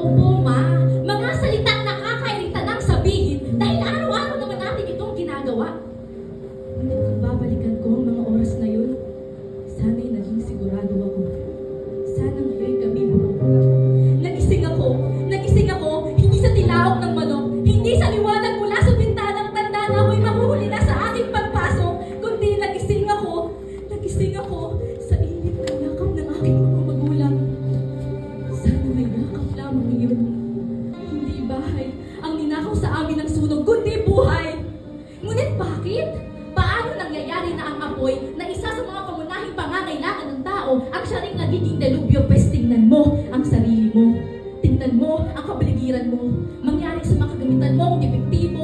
Opo, Ma. Mga salitang nakakairita nang sabihin dahil araw-araw naman natin itong ginagawa. Ngunit kung babalikan ko ang mga oras na yun, sana'y naging sigurado ako. Sana ngayon'y gabi mo. Nagising ako, hindi sa tilaok ng manok, hindi sa liwanag mula sa bintanang tanda na ako'y mahuhuli na sa aking pagpasok, kundi nagising ako sa init ng yakap ng aking mga magulang. Sana may yakap lamang iyon. Hindi bahay ang ninakaw sa amin ng sunog, kundi buhay. Ngunit bakit? Paano nangyayari na ang apoy na isa sa mga pangunahing pangangailangan ng tao ang siya ring nagiging delubyo? Pwes tingnan mo ang sarili mo. Tingnan mo ang kapaligiran mo. Mangyari sa mga kagamitan mo kung epektibo